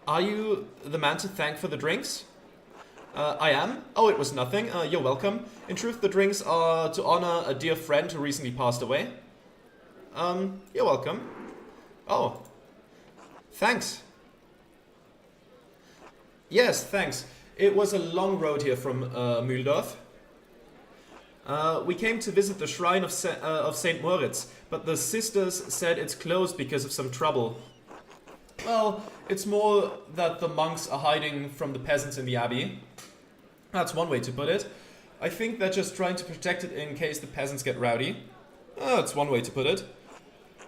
Are you the man to thank for the drinks? I am. Oh, it was nothing. You're welcome. In truth, the drinks are to honor a dear friend who recently passed away. You're welcome. Oh, thanks. Yes, thanks. It was a long road here from Mühldorf. We came to visit the shrine of Saint Moritz, but the sisters said it's closed because of some trouble. Well, it's more that the monks are hiding from the peasants in the abbey. That's one way to put it. I think they're just trying to protect it in case the peasants get rowdy. That's one way to put it.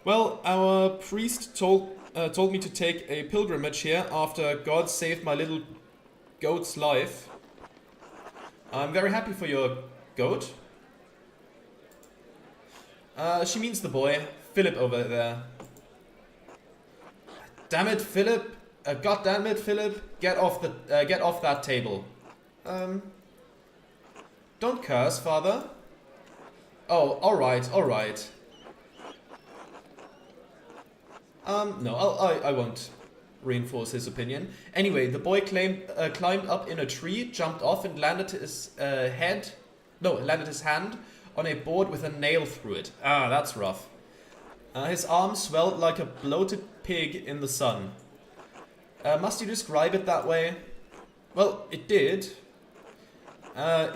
Well, our priest told me to take a pilgrimage here after God saved my little goat's life. I'm very happy for your goat. She means the boy, Philip over there. Damn it, Philip! God damn it, Philip! Get off that table. Don't curse, Father. Oh, alright, alright. No, I won't reinforce his opinion. Anyway, the boy climbed up in a tree, jumped off, and landed his hand on a board with a nail through it. Ah, that's rough. His arm swelled like a bloated pig in the sun. Must you describe it that way? Well, it did.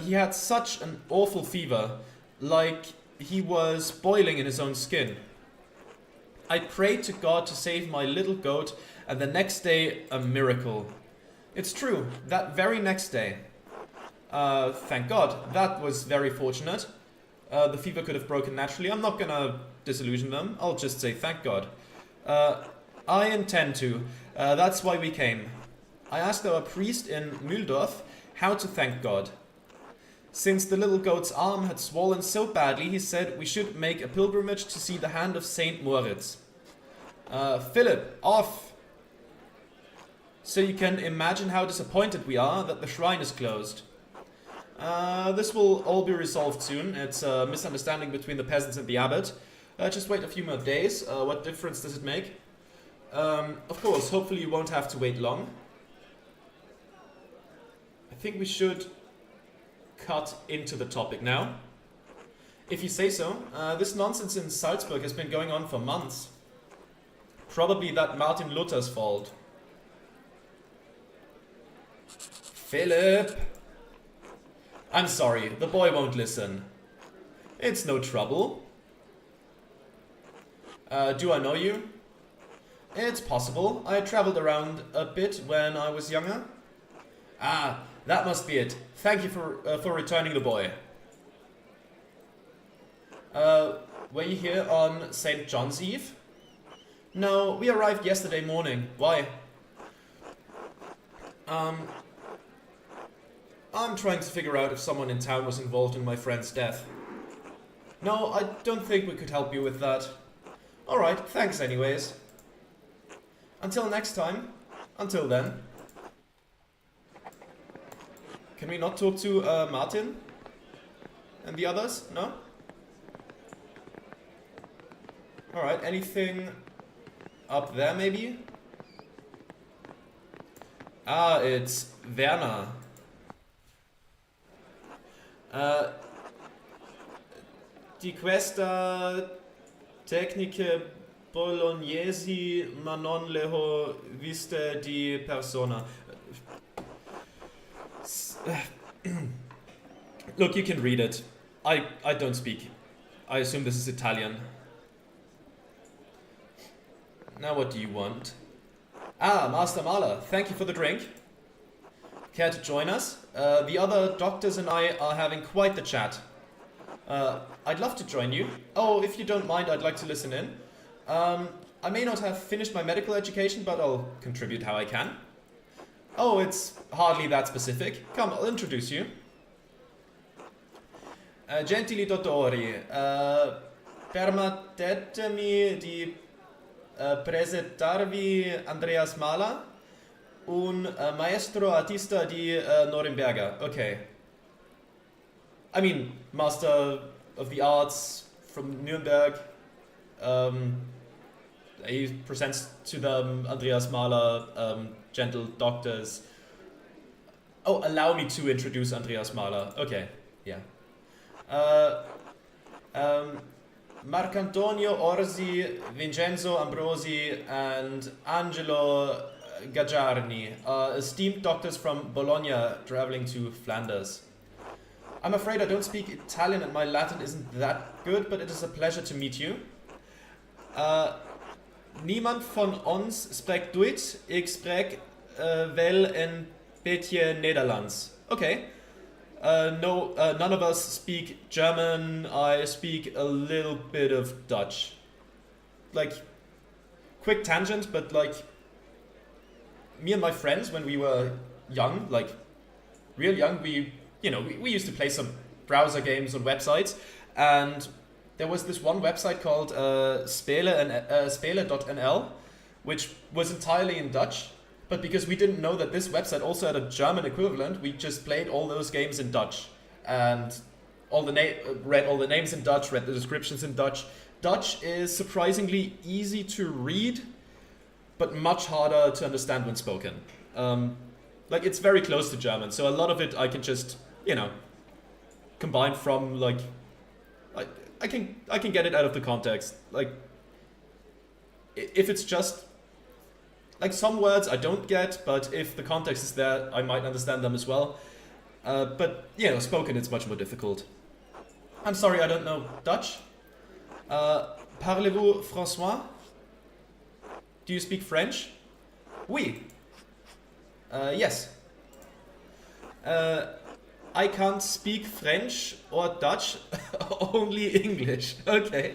He had such an awful fever, like he was boiling in his own skin. I prayed to God to save my little goat, and the next day, a miracle. It's true, that very next day. Thank God, that was very fortunate. The fever could have broken naturally. I'm not gonna disillusion them, I'll just say thank God. I intend to. That's why we came. I asked our priest in Mühldorf how to thank God. Since the little goat's arm had swollen so badly, he said we should make a pilgrimage to see the hand of Saint Moritz. Philip, off! So you can imagine how disappointed we are that the shrine is closed. This will all be resolved soon. It's a misunderstanding between the peasants and the abbot. Just wait a few more days. What difference does it make? Of course, hopefully you won't have to wait long. I think we should cut into the topic now. If you say so. This nonsense in Salzburg has been going on for months. Probably that Martin Luther's fault. Philip! I'm sorry, the boy won't listen. It's no trouble. Do I know you? It's possible. I traveled around a bit when I was younger. Ah, that must be it. Thank you for returning the boy. Were you here on St. John's Eve? No, we arrived yesterday morning. Why? I'm trying to figure out if someone in town was involved in my friend's death. No, I don't think we could help you with that. Alright, thanks anyways. Until next time. Until then. Can we not talk to Martin? And the others? No? Alright, anything up there maybe? Ah, it's Werner. Di questa tecniche bolognesi ma non le ho viste di persona. Look, you can read it. I don't speak. I assume this is Italian. Now what do you want? Ah, Master Mahler, thank you for the drink. Care to join us? The other doctors and I are having quite the chat. I'd love to join you. Oh, if you don't mind, I'd like to listen in. I may not have finished my medical education, but I'll contribute how I can. Oh, it's hardly that specific. Come, I'll introduce you. Gentili dottori, permettetemi di presentarvi Andreas Mahler, un maestro artista di Norimberga. Okay. I mean, master of the arts from Nuremberg. He presents to them Andreas Mahler, Gentle Doctors. Oh, allow me to introduce Andreas Mahler. Okay, yeah. Marcantonio Orsi, Vincenzo Ambrosi, and Angelo Gaggiarni, esteemed doctors from Bologna traveling to Flanders. I'm afraid I don't speak Italian and my Latin isn't that good, but it is a pleasure to meet you. Niemand von ons spreekt Duits, ik spreek wel een beetje Nederlands. Okay. No, none of us speak German. I speak a little bit of Dutch. Like, quick tangent, but like, me and my friends, when we were young, like, real young, we used to play some browser games on websites, and there was this one website called Spele.nl, which was entirely in Dutch, but because we didn't know that this website also had a German equivalent, we just played all those games in Dutch, and read all the names in Dutch, read the descriptions in Dutch. Dutch is surprisingly easy to read, but much harder to understand when spoken. Like, it's very close to German, so a lot of it I can just, combine from, like, I can get it out of the context. Like, if it's just, like, some words I don't get, but if the context is there, I might understand them as well. But, spoken it's much more difficult. I'm sorry, I don't know Dutch. Parlez-vous François? Do you speak French? Oui. Yes. I can't speak French or Dutch, only English. Okay.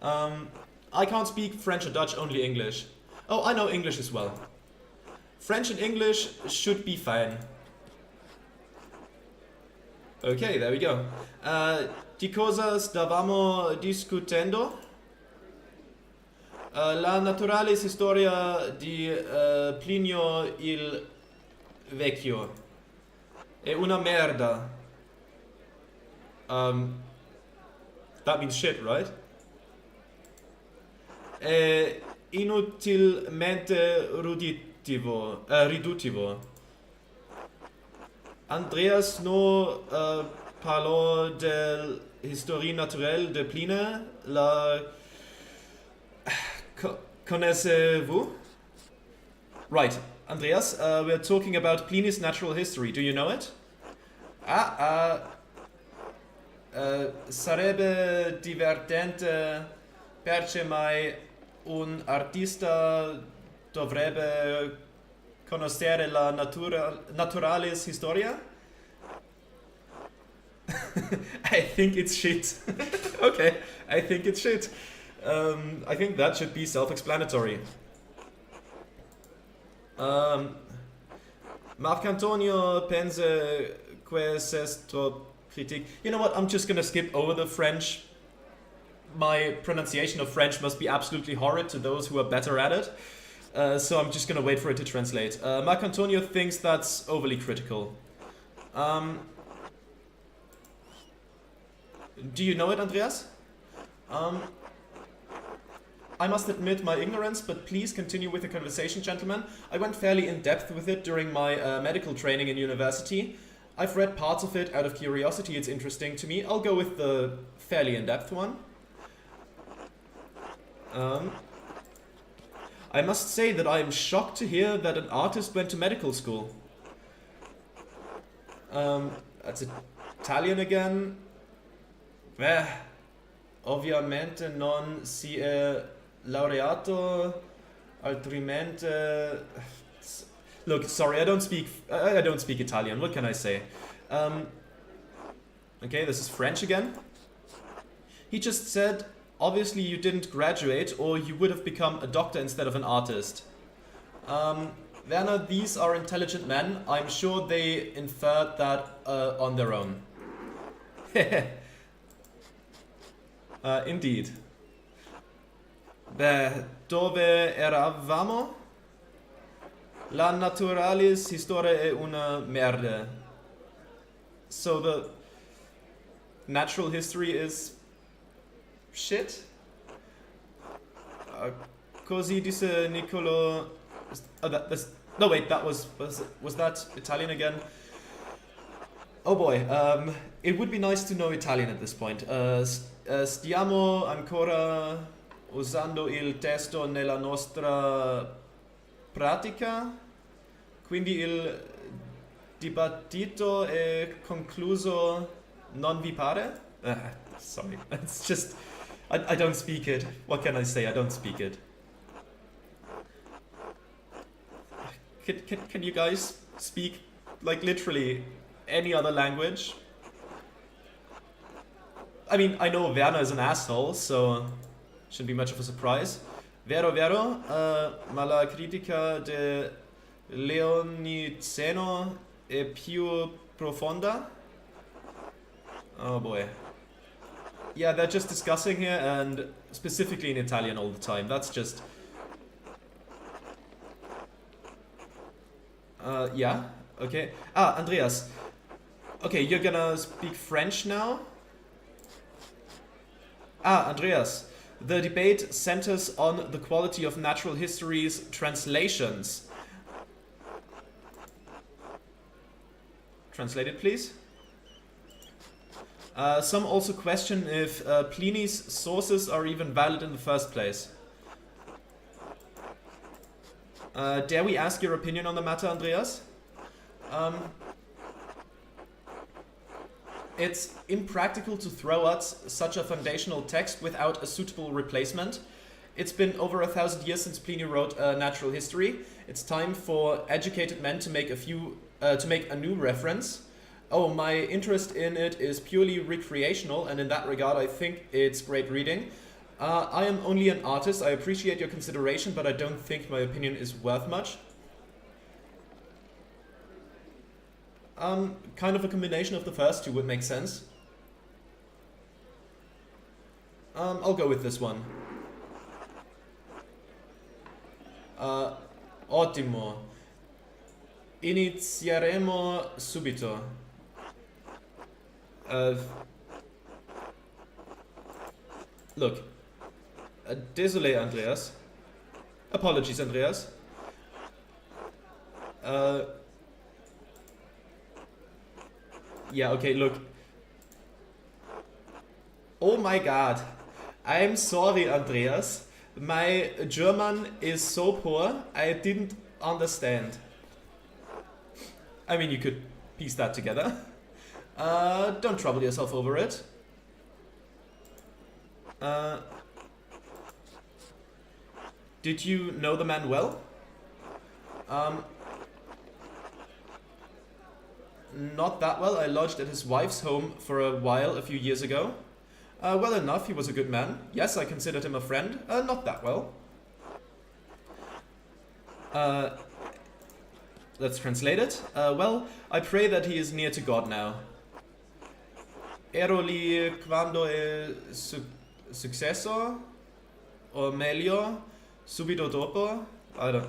I can't speak French or Dutch, only English. Oh, I know English as well. French and English should be fine. Okay, there we go. Di cosa stavamo discutendo? La naturalis historia di Plinio il Vecchio. È una merda. That means shit, right? È inutilmente riduttivo. Andreas no parlò del Historie naturelle de Pline. La connaissez-vous? Right, Andreas, we're talking about Pliny's natural history. Do you know it? Sarebbe divertente perché mai un artista dovrebbe conoscere la naturalis historia? I think it's shit. Okay, I think it's shit. I think that should be self-explanatory. Marcantonio pense questo critique. You know what? I'm just gonna skip over the French. My pronunciation of French must be absolutely horrid to those who are better at it. So I'm just gonna wait for it to translate. Marcantonio thinks that's overly critical. Do you know it, Andreas? I must admit my ignorance, but please continue with the conversation, gentlemen. I went fairly in depth with it during my medical training in university. I've read parts of it out of curiosity, it's interesting to me. I'll go with the fairly in depth one. I must say that I am shocked to hear that an artist went to medical school. That's Italian again. Beh, ovviamente non si è laureato, altrimenti. Look, sorry, I don't speak Italian. What can I say? Okay, this is French again. He just said, obviously you didn't graduate, or you would have become a doctor instead of an artist. Werner, these are intelligent men. I'm sure they inferred that on their own. Indeed. Beh, dove eravamo? La naturalis historia è una merda. So the natural history is shit? Così disse Niccolo. No, wait, was that Italian again? Oh boy, it would be nice to know Italian at this point. Stiamo ancora usando il testo nella nostra pratica, quindi il dibattito è concluso, non vi pare? Sorry, it's just, I don't speak it. What can I say? I don't speak it. Can you guys speak, like, literally any other language? I mean, I know Werner is an asshole, so shouldn't be much of a surprise. Vero, ma la critica de Leoniceno è più profonda? Oh boy. Yeah, they're just discussing here, and specifically in Italian all the time. That's just... yeah, okay. Andreas. Okay, you're gonna speak French now? Andreas. The debate centers on the quality of natural history's translations. Translate it, please. Some also question if Pliny's sources are even valid in the first place. Dare we ask your opinion on the matter, Andreas? It's impractical to throw out such a foundational text without a suitable replacement. It's been over 1,000 years since Pliny wrote Natural History. It's time for educated men to make a new reference. Oh, my interest in it is purely recreational, and in that regard I think it's great reading. I am only an artist. I appreciate your consideration, but I don't think my opinion is worth much. Kind of a combination of the first two would make sense. I'll go with this one. Ottimo. Inizieremo subito. Look. Désolé, Andreas. Apologies, Andreas. Yeah, okay, look. Oh my god. I'm sorry, Andreas. My German is so poor, I didn't understand. I mean, you could piece that together. Don't trouble yourself over it. Did you know the man well? Not that well. I lodged at his wife's home for a while a few years ago. Well enough, he was a good man. Yes, I considered him a friend. Not that well. Let's translate it. Well, I pray that he is near to God now. Ero lì quando è successo? O meglio, subito dopo? I don't...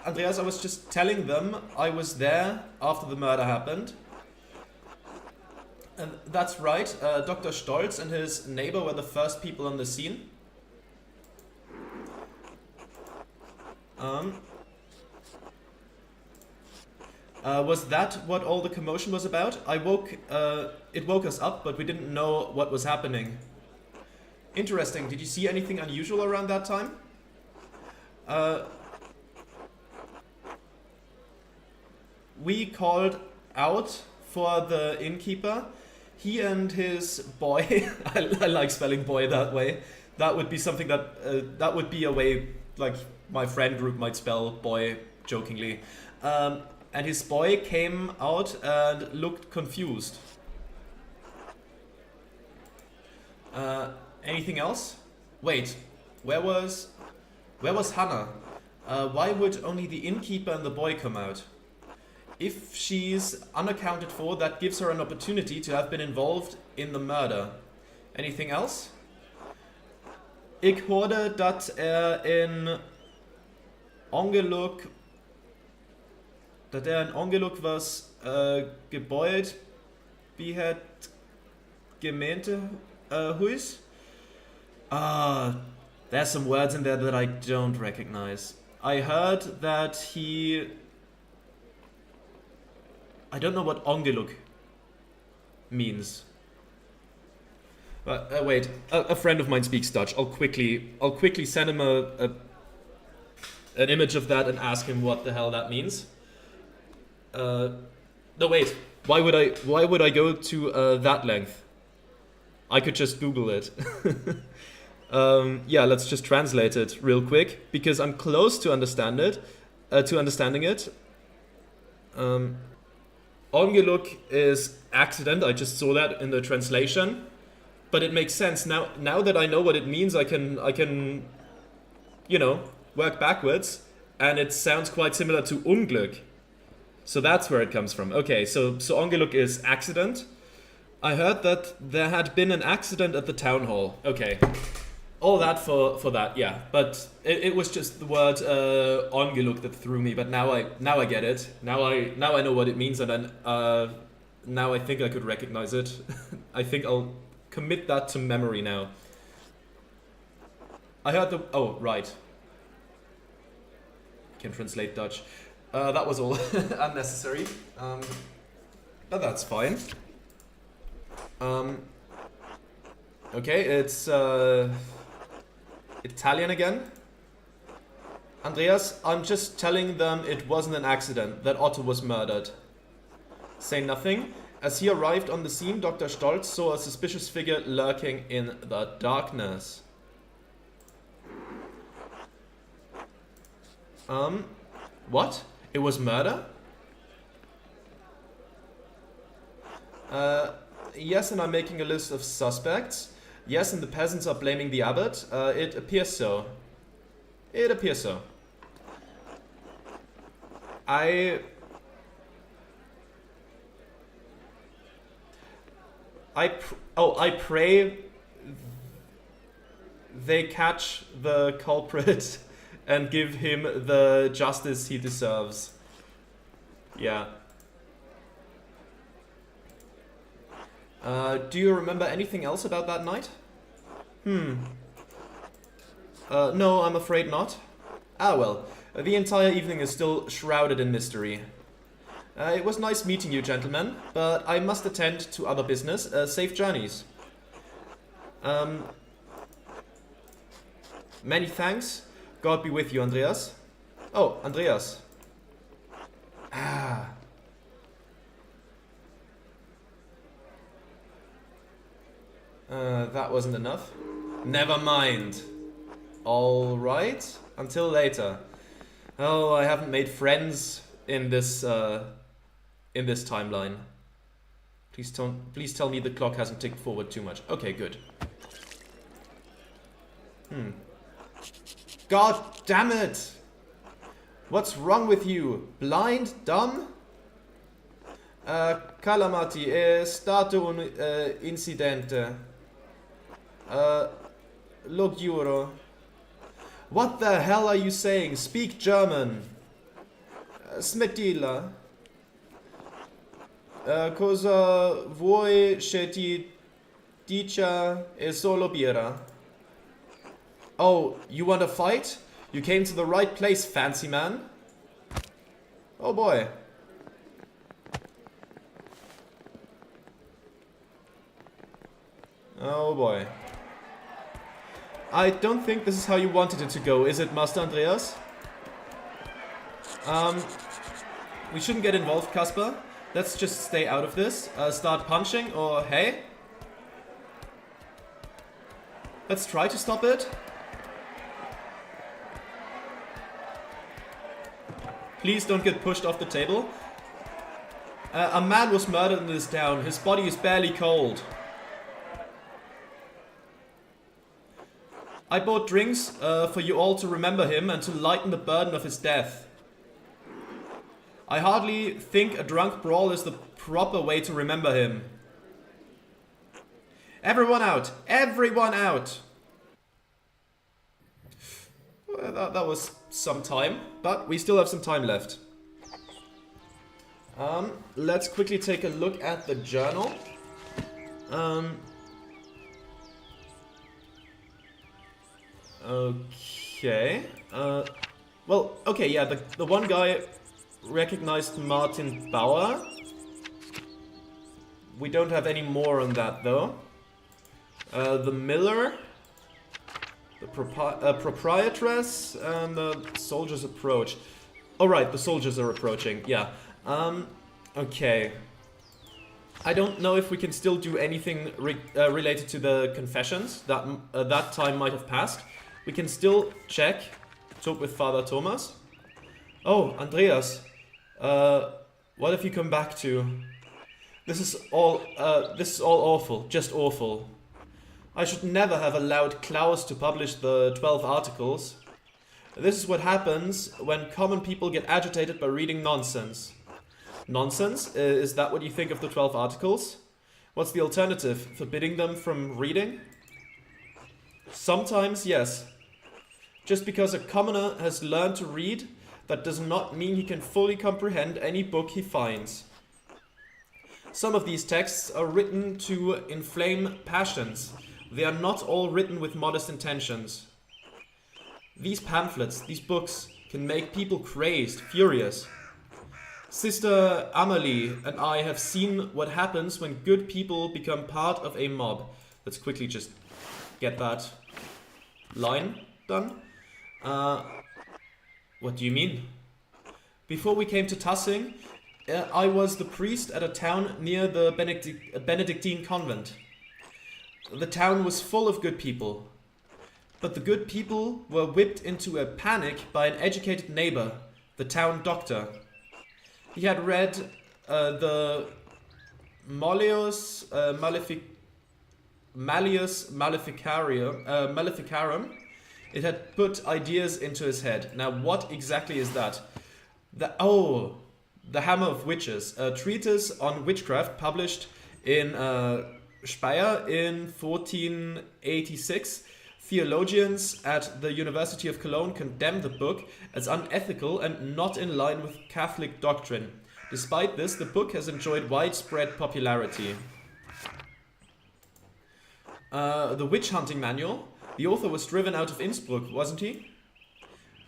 Andreas, I was just telling them I was there after the murder happened. And that's right, Dr. Stolz and his neighbor were the first people on the scene. Was that what all the commotion was about? It woke us up, but we didn't know what was happening. Interesting. Did you see anything unusual around that time? We called out for the innkeeper. He and his boy, I like spelling boy that way. That would be something that would be a way like my friend group might spell boy jokingly. And his boy came out and looked confused. Anything else? Wait, where was Hannah? Why would only the innkeeper and the boy come out? If she's unaccounted for, that gives her an opportunity to have been involved in the murder. Anything else? Ik hoorde dat een ongeluk was gebeurd bij het gemeentehuis. There's some words in there that I don't recognize. I heard that he... I don't know what ongeluk means. Wait, a friend of mine speaks Dutch. I'll quickly send him an image of that and ask him what the hell that means. No, wait. Why would I go to that length? I could just Google it. Yeah, let's just translate it real quick because I'm close to understanding it. Ongeluk is accident. I just saw that in the translation, but it makes sense now. Now that I know what it means, I can, you know, work backwards, and it sounds quite similar to Unglück. So that's where it comes from. Okay, so Ongeluk is accident. I heard that there had been an accident at the town hall. Okay, all that for that, yeah. But it was just the word Ongeluk that threw me. But now I get it. Now I know what it means, and then now I think I could recognize it. I think I'll commit that to memory now. I heard the... Oh, right. Can translate Dutch. That was all unnecessary. But that's fine. Okay, it's Italian again. Andreas, I'm just telling them it wasn't an accident, that Otto was murdered. Say nothing. As he arrived on the scene, Dr. Stolz saw a suspicious figure lurking in the darkness. What? It was murder? Yes, and I'm making a list of suspects. Yes, and the peasants are blaming the abbot. It appears so. It appears so. I pray they catch the culprit and give him the justice he deserves. Yeah. Do you remember anything else about that night? No, I'm afraid not. Ah well, the entire evening is still shrouded in mystery. It was nice meeting you, gentlemen, but I must attend to other business. Safe journeys. Many thanks. God be with you, Andreas. Oh, Andreas. Ah. That wasn't enough. Never mind. Alright. Until later. Oh, I haven't made friends in this timeline. Please tell me the clock hasn't ticked forward too much. Okay, good. God damn it! What's wrong with you? Blind? Dumb? Calamati, è stato un incidente. Lo giuro. What the hell are you saying? Speak German. Smettila. Cosa vuoi che ti dica è solo birra? Oh, you want a fight? You came to the right place, fancy man. Oh boy. Oh boy. I don't think this is how you wanted it to go, is it, Master Andreas? We shouldn't get involved, Casper. Let's just stay out of this. Start punching, or hey? Let's try to stop it. Please don't get pushed off the table. A man was murdered in this town. His body is barely cold. I bought drinks for you all to remember him and to lighten the burden of his death. I hardly think a drunk brawl is the proper way to remember him. Everyone out! Everyone out! Well, that was some time, but we still have some time left. Let's quickly take a look at the journal. Okay. Well, okay, yeah, the one guy recognized Martin Bauer. We don't have any more on that, though. The miller, the proprietress, and the soldiers approach. Oh, right, the soldiers are approaching, yeah. Okay. I don't know if we can still do anything related to the confessions. That time might have passed. We can still check, talk with Father Thomas. Oh, Andreas. What have you come back to? This is all awful, just awful. I should never have allowed Klaus to publish the 12 articles. This is what happens when common people get agitated by reading nonsense. Nonsense? Is that what you think of the 12 articles? What's the alternative? Forbidding them from reading? Sometimes, yes. Just because a commoner has learned to read, that does not mean he can fully comprehend any book he finds. Some of these texts are written to inflame passions. They are not all written with modest intentions. These pamphlets, these books, can make people crazed, furious. Sister Amelie and I have seen what happens when good people become part of a mob. Let's quickly just get that line done. What do you mean? Before we came to Tassing, I was the priest at a town near the Benedictine convent. The town was full of good people. But the good people were whipped into a panic by an educated neighbor, the town doctor. He had read the Malleus Maleficarum. It had put ideas into his head. Now, what exactly is that? The Hammer of Witches, a treatise on witchcraft published in Speyer in 1486. Theologians at the University of Cologne condemned the book as unethical and not in line with Catholic doctrine. Despite this, the book has enjoyed widespread popularity. The Witch Hunting Manual. The author was driven out of Innsbruck, wasn't he?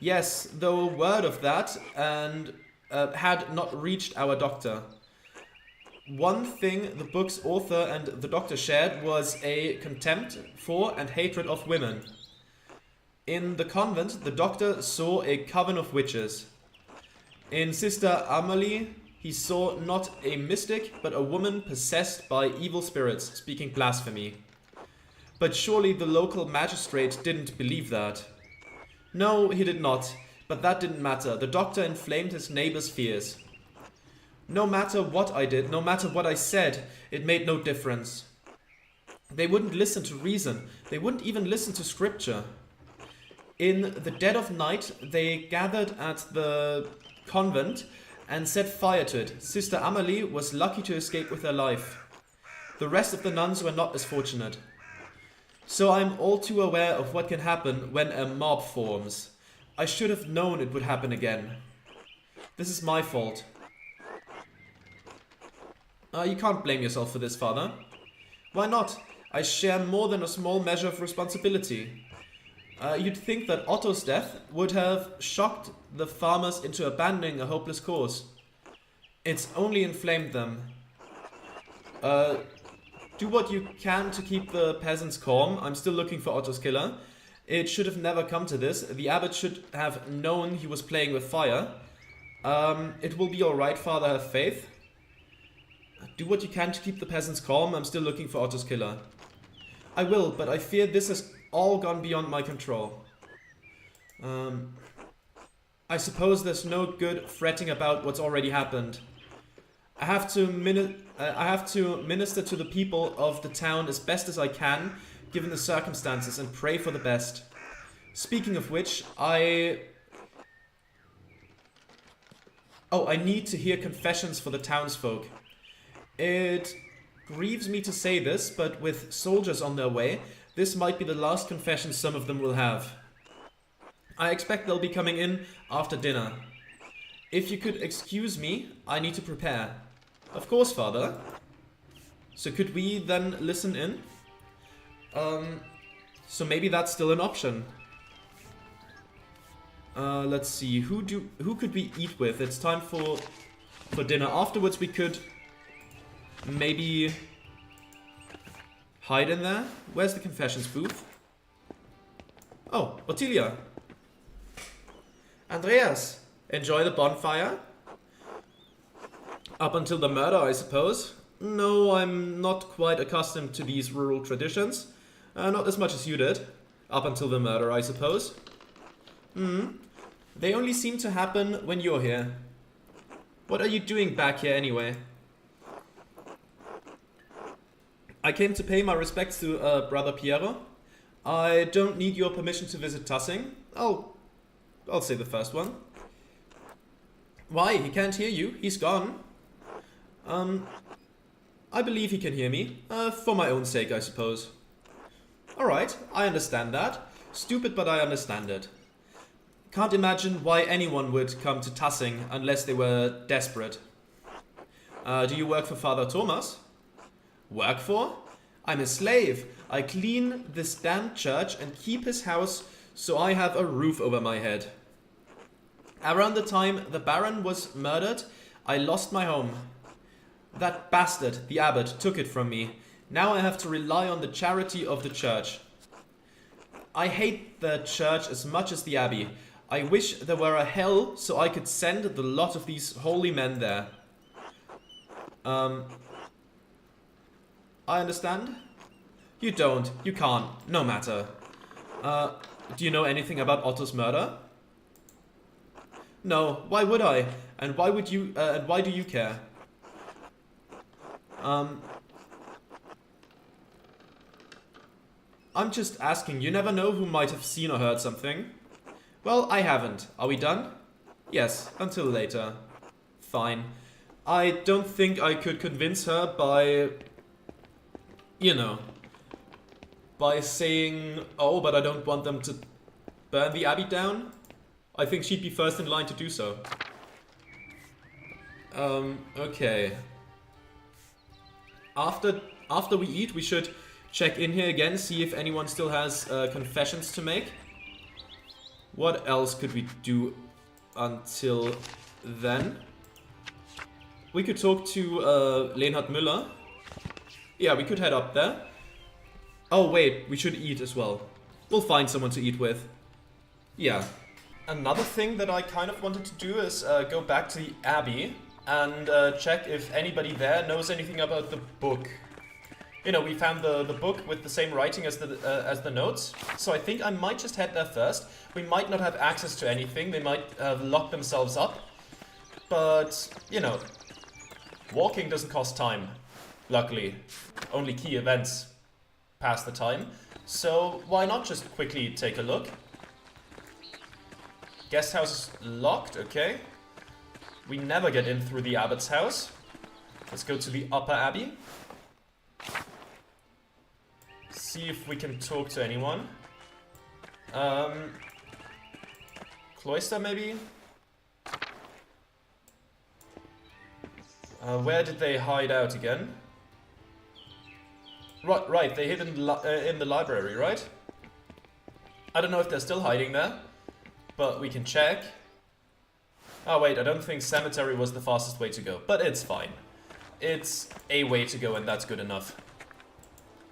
Yes, though word of that and had not reached our doctor. One thing the book's author and the doctor shared was a contempt for and hatred of women. In the convent, the doctor saw a coven of witches. In Sister Amelie, he saw not a mystic, but a woman possessed by evil spirits, speaking blasphemy. But surely the local magistrate didn't believe that. No, he did not, but that didn't matter. The doctor inflamed his neighbor's fears. No matter what I did, no matter what I said, it made no difference. They wouldn't listen to reason. They wouldn't even listen to scripture. In the dead of night, they gathered at the convent and set fire to it. Sister Amelie was lucky to escape with her life. The rest of the nuns were not as fortunate. So I'm all too aware of what can happen when a mob forms. I should have known it would happen again. This is my fault. You can't blame yourself for this, Father. Why not? I share more than a small measure of responsibility. You'd think that Otto's death would have shocked the farmers into abandoning a hopeless cause. It's only inflamed them. Do what you can to keep the peasants calm. I'm still looking for Otto's killer. It should have never come to this. The abbot should have known he was playing with fire. It will be alright, Father, have faith. Do what you can to keep the peasants calm. I'm still looking for Otto's killer. I will, but I fear this has all gone beyond my control. I suppose there's no good fretting about what's already happened. I have to minister to the people of the town as best as I can, given the circumstances, and pray for the best. Speaking of which, I need to hear confessions for the townsfolk. It grieves me to say this, but with soldiers on their way, this might be the last confession some of them will have. I expect they'll be coming in after dinner. If you could excuse me, I need to prepare. Of course, Father. So could we then listen in? So maybe that's still an option. Let's see. Who could we eat with? It's time for dinner. Afterwards, we could maybe hide in there. Where's the confessions booth? Oh, Ottilia. Andreas, enjoy the bonfire? Up until the murder, I suppose. No, I'm not quite accustomed to these rural traditions. Not as much as you did. Up until the murder, I suppose. They only seem to happen when you're here. What are you doing back here anyway? I came to pay my respects to Brother Piero. I don't need your permission to visit Tassing. I'll say the first one. Why? He can't hear you. He's gone. I believe he can hear me. For my own sake, I suppose. Alright, I understand that. Stupid, but I understand it. Can't imagine why anyone would come to Tassing unless they were desperate. Do you work for Father Thomas? Work for? I'm a slave. I clean this damned church and keep his house so I have a roof over my head. Around the time the Baron was murdered, I lost my home. That bastard, the abbot, took it from me. Now I have to rely on the charity of the church. I hate the church as much as the abbey. I wish there were a hell so I could send the lot of these holy men there. I understand. You don't. You can't. No matter. Do you know anything about Otto's murder? No. Why would I? And why would you? And why do you care? I'm just asking. You never know who might have seen or heard something. Well, I haven't. Are we done? Yes. Until later. Fine. I don't think I could convince her by, you know, by saying, oh, but I don't want them to burn the abbey down. I think she'd be first in line to do so. Okay. After we eat, we should check in here again, see if anyone still has confessions to make. What else could we do until then? We could talk to Leonhard Müller. Yeah, we could head up there. Oh wait, we should eat as well. We'll find someone to eat with. Yeah. Another thing that I kind of wanted to do is go back to the Abbey and check if anybody there knows anything about the book. You know, we found the book with the same writing as the notes, so I think I might just head there first. We might not have access to anything, they might lock themselves up, but, you know, walking doesn't cost time, luckily. Only key events pass the time, so why not just quickly take a look? Guest house is locked, okay. We never get in through the abbot's house. Let's go to the upper abbey. See if we can talk to anyone. Cloister, maybe? Where did they hide out again? Right, they hid in the library, right? I don't know if they're still hiding there, but we can check. Oh wait, I don't think cemetery was the fastest way to go, but it's fine. It's a way to go and that's good enough.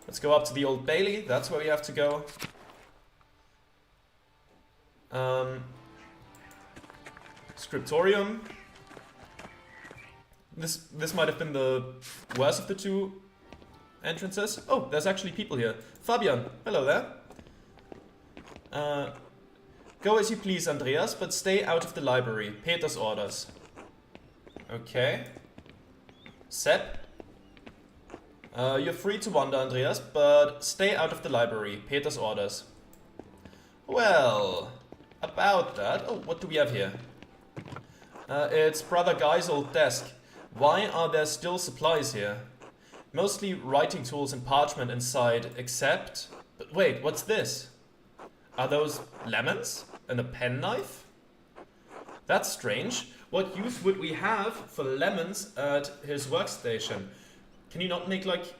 Let's go up to the Old Bailey, that's where we have to go. Scriptorium. This might have been the worst of the two entrances. Oh, there's actually people here. Fabian, hello there. Go as you please, Andreas, but stay out of the library. Peter's orders. Okay. Sepp. You're free to wander, Andreas, but stay out of the library. Peter's orders. Well, about that. Oh, what do we have here? It's Brother Guy's old desk. Why are there still supplies here? Mostly writing tools and parchment inside, except... But wait, what's this? Are those lemons? And a penknife? That's strange. What use would we have for lemons at his workstation? Can you not make, like,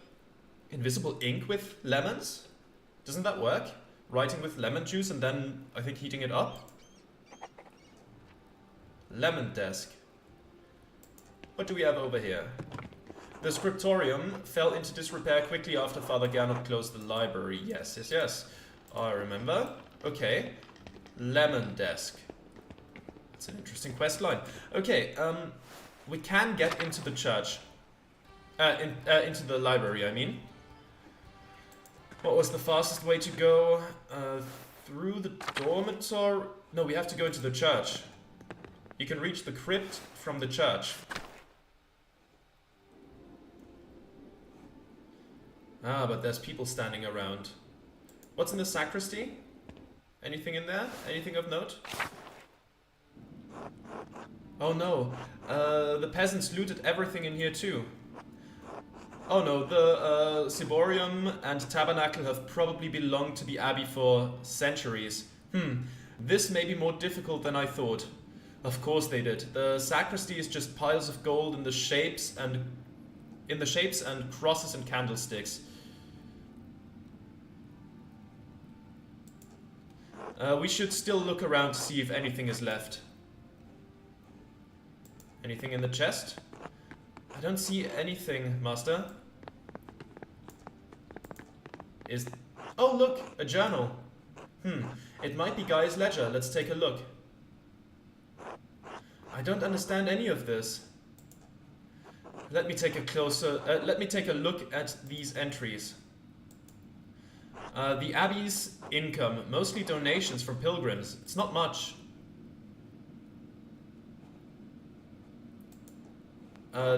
invisible ink with lemons? Doesn't that work? Writing with lemon juice and then, I think, heating it up? Lemon desk. What do we have over here? The scriptorium fell into disrepair quickly after Father Gernot closed the library. Yes, yes, yes. I remember. Okay. Lemon desk. That's an interesting quest line. Okay, we can get into the church. Into the library, I mean. What was the fastest way to go? Through the dormitory? No, we have to go into the church. You can reach the crypt from the church. Ah, but there's people standing around. What's in the sacristy? Anything in there? Anything of note? Oh no, the peasants looted everything in here too. Oh no, the ciborium and tabernacle have probably belonged to the abbey for centuries. This may be more difficult than I thought. Of course they did. The sacristy is just piles of gold in the shapes and crosses and candlesticks. We should still look around to see if anything is left. Anything in the chest? I don't see anything, Master. Oh look, a journal. It might be Guy's ledger. Let's take a look. I don't understand any of this. Let me take a look at these entries. The abbey's income, mostly donations from pilgrims. It's not much.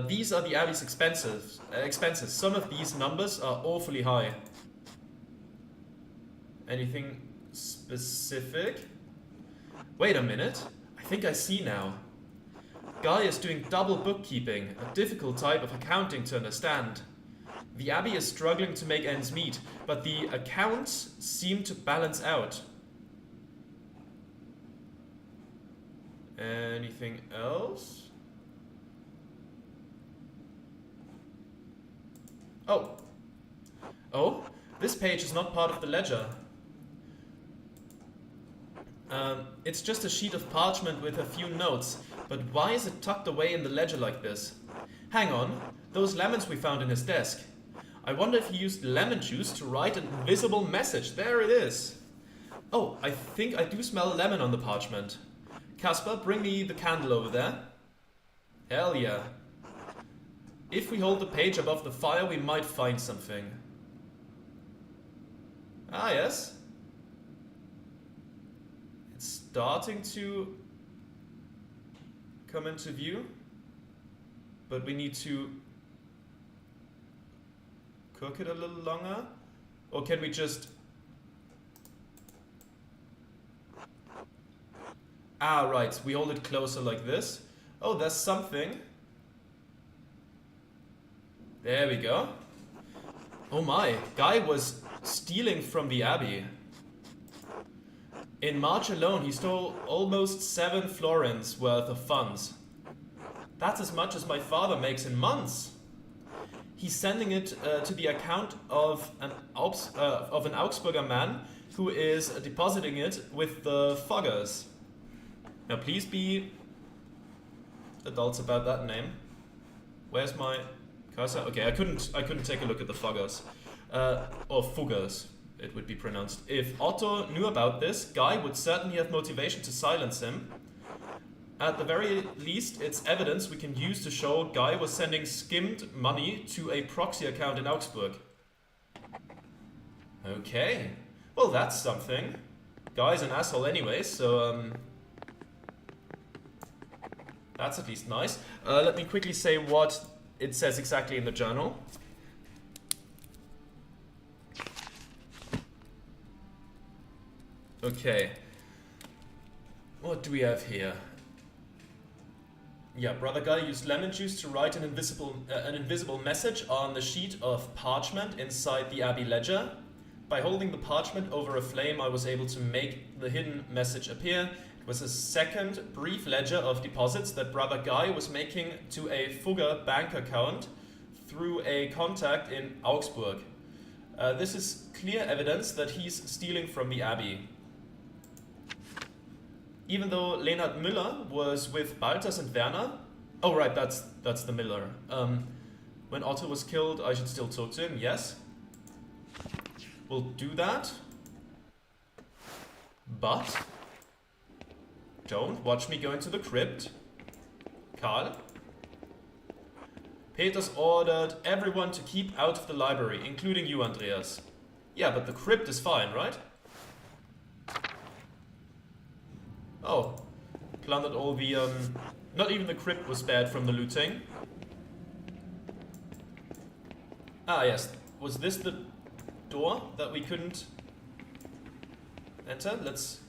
These are the abbey's expenses. Some of these numbers are awfully high. Anything specific? Wait a minute. I think I see now. Guy is doing double bookkeeping, a difficult type of accounting to understand. The abbey is struggling to make ends meet, but the accounts seem to balance out. Anything else? Oh, this page is not part of the ledger. It's just a sheet of parchment with a few notes, but why is it tucked away in the ledger like this? Hang on, those lemons we found in his desk. I wonder if he used lemon juice to write an invisible message. There it is. Oh, I think I do smell lemon on the parchment. Casper, bring me the candle over there. Hell yeah. If we hold the page above the fire, we might find something. Ah, yes. It's starting to come into view, but we need to cook it a little longer. Or can we just... Ah, right. We hold it closer like this. Oh, there's something. There we go. Oh my, Guy was stealing from the abbey. In March alone, he stole almost 7 florins worth of funds. That's as much as my father makes in months. He's sending it to the account of an Augsburger man who is depositing it with the Foggers. Now please be adults about that name. Where's my cursor? Okay, I couldn't take a look at the Foggers. Or Fuggers, it would be pronounced. If Otto knew about this, Guy would certainly have motivation to silence him. At the very least, it's evidence we can use to show Guy was sending skimmed money to a proxy account in Augsburg. Okay, well that's something. Guy's an asshole anyway, so that's at least nice. Let me quickly say what it says exactly in the journal. Okay, what do we have here? Yeah, Brother Guy used lemon juice to write an invisible message on the sheet of parchment inside the abbey ledger. By holding the parchment over a flame, I was able to make the hidden message appear. It was a second brief ledger of deposits that Brother Guy was making to a Fugger bank account through a contact in Augsburg. This is clear evidence that he's stealing from the abbey. even though Leonhard Müller was with Balthas and Werner. Oh right, that's the Miller. When Otto was killed, I should still talk to him, yes. We'll do that. But don't watch me go into the crypt. Karl. Peters ordered everyone to keep out of the library, including you, Andreas. Yeah, but the crypt is fine, right? Oh. Plundered all the, not even the crypt was spared from the looting. Ah, yes. Was this the door that we couldn't enter? Let's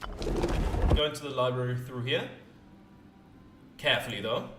go into the library through here. Carefully, though.